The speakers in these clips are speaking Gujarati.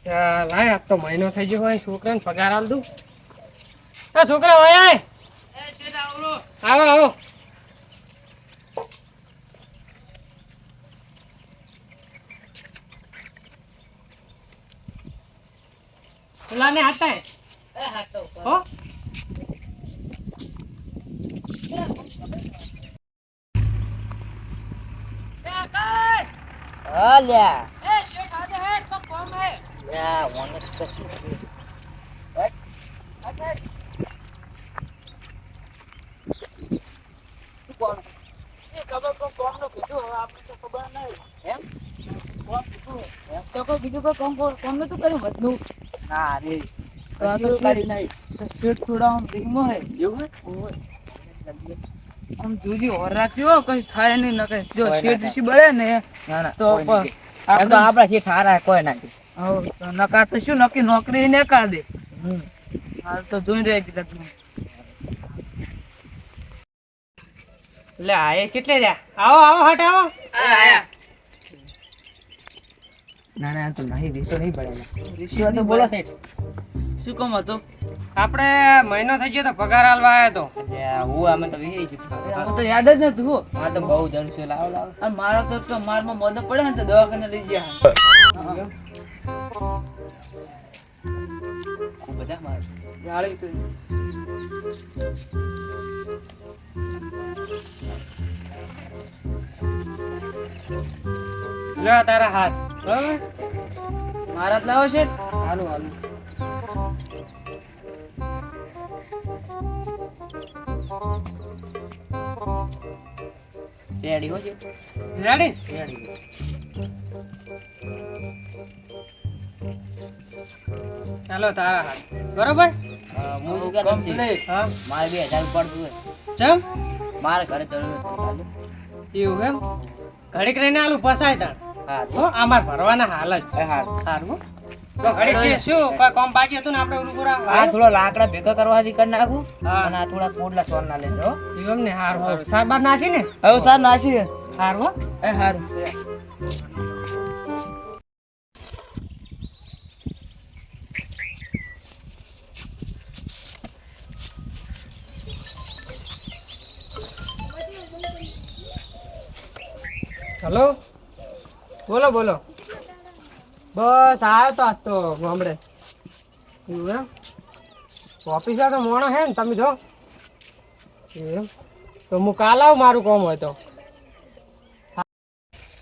લાય આજ તો મહિનો થઈ ગયો હોય છોકરાને પગાર આલ દઉં. આ છોકરા હોય આય. આવો આવો. લાને હાથાય હો. અલ્યા એ શેઠ આદે હેડ તો કોમ હે યા વનસ કશું હટ હટ કોણ એ ખબર કોમ નો કીધું હવે આપણે તો ખબર નહીં એમ કોમ કીધું એમ તો કોઈ બીજું કોઈ કોમ નતું કર્યું બધું ના રે તો આ તો કરી નહીં શેઠ થોડા આમ ધીમો હે એવું હે આમ જુદી ઓર રાખ્યો કઈ થાય નહીં ન કઈ જો શેઠ ઋષિ બળે ને તો આપડા શેઠ હારા કોઈ નાખી હવ નકાર તો શું નક્કી નોકરી ને કા દે હાલ તો જોઈ રહી લગ્ન લે આયે કેટલે જા આવો આવો હટ આવો આયા ના ના તો નહીં રીતો નહીં પડેલા ઋષિ તો બોલો શેઠ શું કામ હતું આપણે મહિનો થઈ ગયો તો પગાર આલવા આવ્યો તો હું અમે તો વિહી જ અમે તો યાદ જ નતું હો આ તો બહુ જણ છે લાવ લાવ અને મારો તો મારમાં મોદો પડે ને તો દવાખાને લઈ ગયા ખૂબ બધા માર યાળી તો લે તારા હાથ બરાબર મારા જ લાવો છે હાલું હાલું રેડી હો છે રેડી રેડી ચાલો તારા હાથ બરોબર હું શું કહેતો છું હા મારે 2000 પડતું ચમ મારે ઘરે જરૂર હતી એવું એમ ઘડીક રહીને આલું પસાય તાણ હા હો આમાર ભરવાના હાલ જ હા સારું તો ઘડીક છે શું કોઈ કામ બાકી હતું ને આપણે ઓલું પૂરા આ થોડો લાકડા ભેગા કરવાથી કરી નાખું હા. અને આ થોડા કોડલા સોન ના લેજો એમ ને હારું હારું સાર બાર નાસી ને હવે સાર નાસી હારું હો એ હારું હલો બોલો બોલો બસ આવ્યો તો આજ તો ગામડે એવું એમ ઓફિસમાં તો મોણો હે ને તમે જો એમ તો હું કાલ આવું મારું કામ હોય તો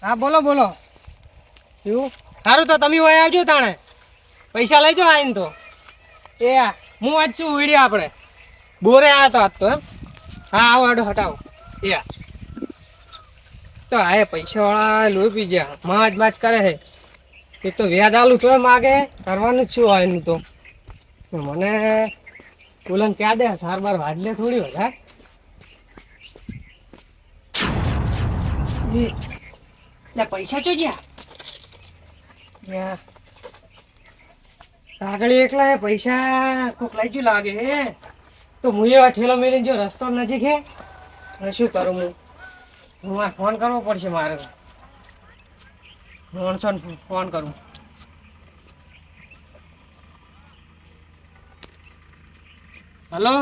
હા બોલો બોલો એવું સારું તો તમે હોય આવજો તાણે પૈસા લઈ જાઓ આવીને તો એ હું આજ છું વિડીયો આપણે બોરે આવ્યો તો આજ તો એમ હા આવો આડો હટાવો એ તો હા પૈસાવાળા લોહી પી ગયા માજ માજ કરે છે એ તો વ્યાજ આલું તોય માગે કરવાનું જ શું હોય એનું તો મને બોલન ક્યાં દે સાર બાર વાજલે થોડી વધારે પૈસા ચો ગયા કાગળ એકલા હે પૈસા કોક લઈ ગયું લાગે હે તો હું એ ઠેલો મેળીને જો રસ્તો નજીક હે અને શું કરું હું આ ફોન કરવો પડશે મારે માણસો ફોન કરું હલો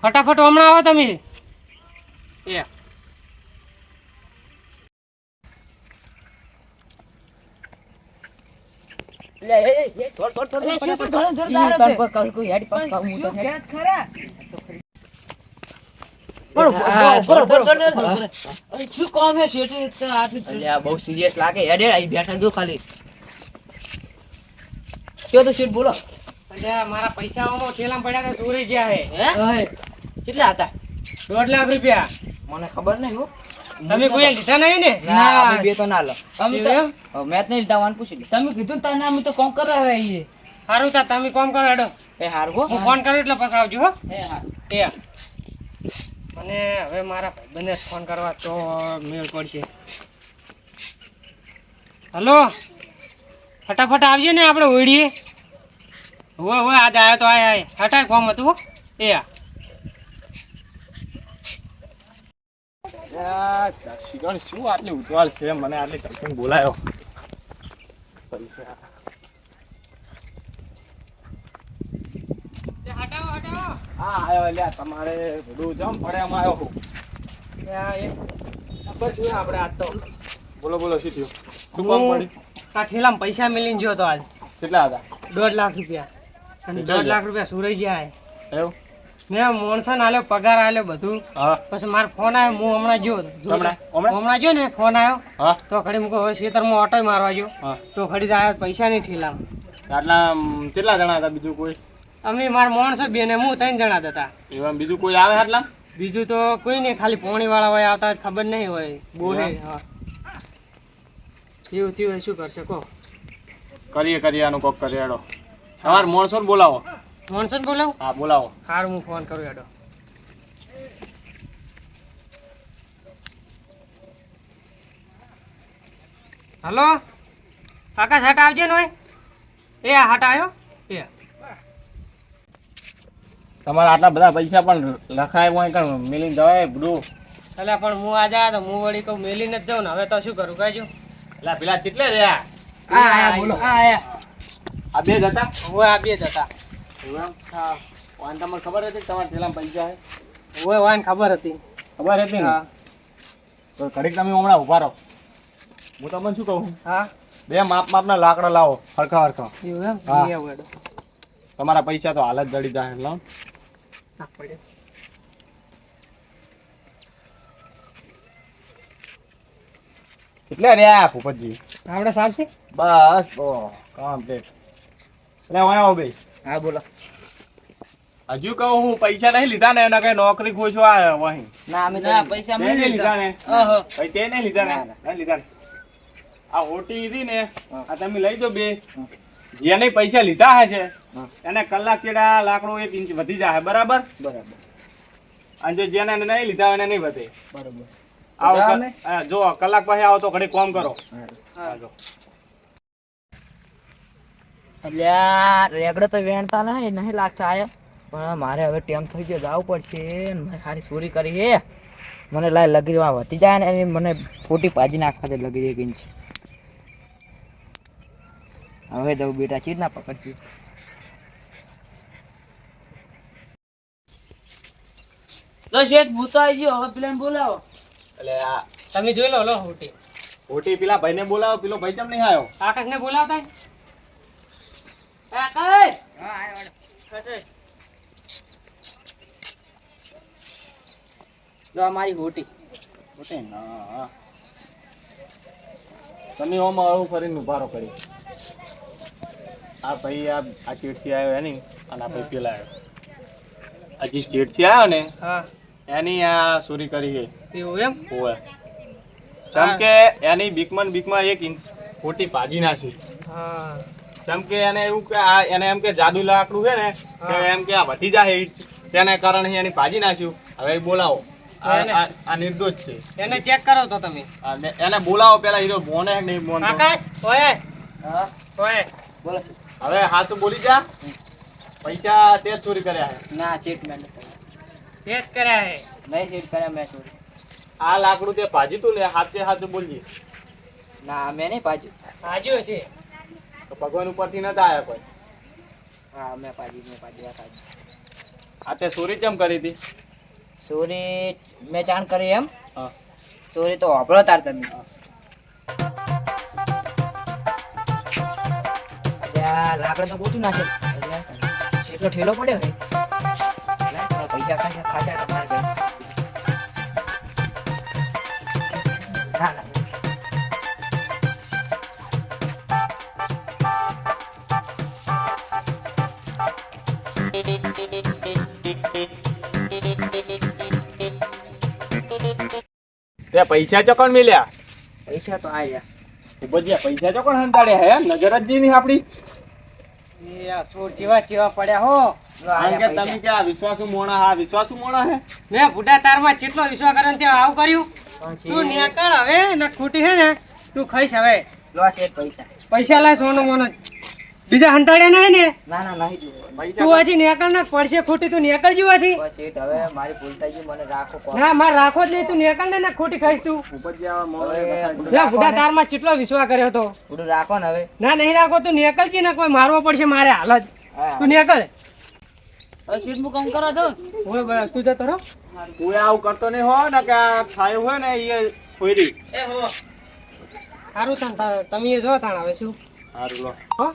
ફટાફટ હમણાં આવો તમે એ લે એ થોડ થોડ થોડ કોઈ હેડ પાસ કામ હું તો ખરા શું કામ હે શેઠ આટલું બહુ સિરિયસ લાગે હેડ આઈ બેઠા જો ખાલી કયો તો શેઠ બોલો મારા પૈસાઓમાં થેલામાં પડ્યા તો ચોરી ગયા હે કેટલા હતા 1.5 લાખ રૂપિયા મને ખબર નહીં હો તમે કોઈ લીધા નહીં ને ના અમે બે તો ના લો અમે તો એમ? મેં જ નહીં લીધા વાન પૂછી લે તમે કીધું તને અમે તો કોમ કરવા રહીએ સારું તા તમે કોમ કરો હેડો એ હાર હો હું ફોન કરું એટલે પછી આવજો હો એ હાર એ મને હવે મારા ભાઈબંધને ફોન કરવા તો મેળ પડશે હલો ફટાફટ આવજે ને આપણે ઓળીએ હોય હોય આજે આવ્યો તો આય હટાય કોમ હતું હો એ શિકણ શું આટલી ઉતવાલ છે મને આટલી ચટણી બોલાયો હા આયો લ્યા તમારે બધું જમ પડે એમ આવ્યો હું. ત્યાં એક ખબર છે આપણે આજ તો બોલો બોલો શું થયું શું કામ પડી આ ઠેલામાં પૈસા મિલીને ગયો તો આજ કેટલા હતા 1.5 લાખ રૂપિયા અને કેટલા 1.5 લાખ રૂપિયા સુરાઈ ગયા એવું ને મોણસન આલ્યો પગાર આલ્યો બધું હા પછી મારો ફોન આવ્યો હું હમણાં જો હમણાં જો ને ફોન આવ્યો હા તો ખડી મૂકો હવે ખેતરમાં ઓટો મારવા ગયો હા તો ખડી આવ્યો પૈસા નહીં ઠેલામાં આટલા કેટલા જણા હતા બીજું કોઈ અમે મારા માણસો બે ને હું 3 જણા જ હતા એવા બીજું કોઈ આવે આટલા બીજું તો કોઈ નહીં ખાલી પોણી વાળા હોય આવતા હોય ખબર નહીં હોય બોરે હા એવું થયું હોય શું કરશે કહો કરીએ આનું કોક કરીએ હેડો તમારે માણસોને બોલાવો મોણસન બોલાવ હા બોલાવો સારું હું ફોન કરું હેડો હલો આકાશ હાટ આવજે ને હોય એ આ હાટ આવ્યો એ તમારા આટલા બધા પૈસા પણ લખાય હોય કણ મિલીને જવાય બધું એટલે પણ હું આજે આવ્યો તો હું વળી કહું મેલીને જ જાઉં ને હવે તો શું કરું કહેજો એટલે પેલા કેટલે રહ્યા બોલો આ બે જ હતા હું આ બે જ હતા એવું એમ? હા વાન તમને ખબર હતી કે તમારા થેલામાં પૈસા છે હું વાન ખબર હતી ખબર હતી ને હા તો ઘડીક તમે હમણાં ઉભા રહો હું તમને શું કહું હા બે માપના લાકડા લાવો હરખા એવું એમ હા. લઈ આવું હેડો. તમારા પૈસા તો હાલ જ જડી જાય લાવો નાખ પડે. કેટલા રહ્યા ભૂપતજી આપણે સાફ છે બસ કમ્પ્લીટ એટલે હું આવો ભાઈ હા બોલો હજુ કહું હું પૈસા નહીં લીધા ને એના કઈ નોકરી ખોજો આ વહી ના અમે તો પૈસા તે નહીં લીધા ને ઓહો ભાઈ તે નહીં લીધા ને નહીં લીધા ને આ હોટી હતી ને આ તમે લઈ જો બે જેને પૈસા લીધા હે છે એને કલાક ચેડા લાકડું 1 ઇંચ વધી જાય બરાબર બરાબર અને જેને નહીં લીધા એને નહીં વધે બરાબર આવો તમે? જો કલાક પછી આવો તો ઘડી કોમ કરો જો. એટલે આ રેગડો તો વેણતા નહીં લાગતા આયા પણ મારે હવે ટેમ થઈ ગયો જવું પડશે ને મેં સારી ચોરી કરી હે મને લાય લગીરમાં વધી જાય ને એની મને ખોટી ભાજી નાખવા દે લગી 1 ઇંચ હવે જવું બેટા ચીજ ના પકડતી તો શેઠ ભૂતો આવી ગયો હવે પ્લેન બોલાવો એટલે આ તમે જોઈ લો લો હોટી હોટી પેલા ભાઈને બોલાવો પેલો ભાઈ કેમ નહીં આવ્યો આકાશને બોલાવતા જો અમારી હોટી હોટી ના તમે ઓમાં આવું ફરીને ઉભારો કરી આ ભાઈ આ ચેડથી આવ્યો એની અને આ ભાઈ પેલા આવ્યો હજી ચેડથી આવ્યો ને હા એની આ ચોરી કરી છે એવું એમ ઓવે જેમ કે એની બીકમાં 1 ઇંચ ખોટી ભાજી નાખી હા જેમ કે એને એવું કે આ એને એમ કે જાદુ લાકડું છે ને કે એમ કે આ વધી જાય ઇંચ તેના કારણે એની ભાજી નાખ્યું હવે એ બોલાવો આ નિર્દોષ છે એને ચેક કરો તો તમે એને બોલાવો પેલા હીરો બોને કે નહીં બોનતો આકાશ ઓય હા ઓય બોલો હવે હાચું બોલી જા પૈસા તે જ ચોરી કર્યા છે ના ચેટ મેં ટેસ્ટ કર્યા હે નહીં ચેટ કર્યા મેં ચોરી આ લાકડું તે ભાજી તું લે હાચું બોલજી ના મેં નહીં પાજી હાજો છે તો ભગવાન ઉપરથી નતા આવ્યા કોઈ હા મેં પાજી આ પાજી આ તે ચોરી કેમ કરી હતી ચોરી મેં જાણ કરી એમ હા ચોરી તો વાપરો તાર તમે લાકડા તો ગોતું નાખે એટલો ઠેલો પડ્યો હે પૈસા ખાધા તમારે ના ના તે પૈસા ચોકણ મિલ્યા પૈસા તો આયા ઉપરજી પૈસા ચોકણ હંતાડ્યા હે નજર જ નહીં આપડી એ આ ચોર જેવા જેવા પડ્યા હો કારણ કે તમે કે આ વિશ્વાસુ મોણા હા વિશ્વાસુ મોણા હે મેં બુઢા તારમાં જેટલો વિશ્વાસ કર્યો ને તે આવું કર્યું તું નીકળ હવે ને ખોટી હે ને તું ખાઈશ હવે લોસ એક પૈસા પૈસા લાય સોનો મોનો બીજા હંતાડ્યા નહીં ને ના ના નહીં જોવો પૈસા તું હજી નીકળ ને પડશે ખોટી તું નીકળ જીવાથી બસ એ હવે મારી ભૂલ થઈ ગઈ મને રાખો કોણ ના મારે રાખો જ નહીં તું નીકળ ને ખોટી ખાઈશ તું ઉપરજી આવા મોણા હવે લે બુઢા તારમાં જેટલો વિશ્વાસ કર્યો તો થોડું રાખો ને હવે ના નહીં રાખો તું નીકળ જી ને કોઈ મારવો પડશે મારે હાલ જ હા તું નીકળ હવે શેઠનું કામ કરા દો. ઓય બરાબર તું જતો રહો. તું આવું કરતો નહીં હો ને કે આ ખાયું હોય ને એ ખોરી. એ હો. સારું તાણ તમે જો તાણ હવે શું સારું લો હો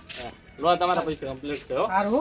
લો તમારા પૈસા કમ્પ્લીટ છે હો સારું હો.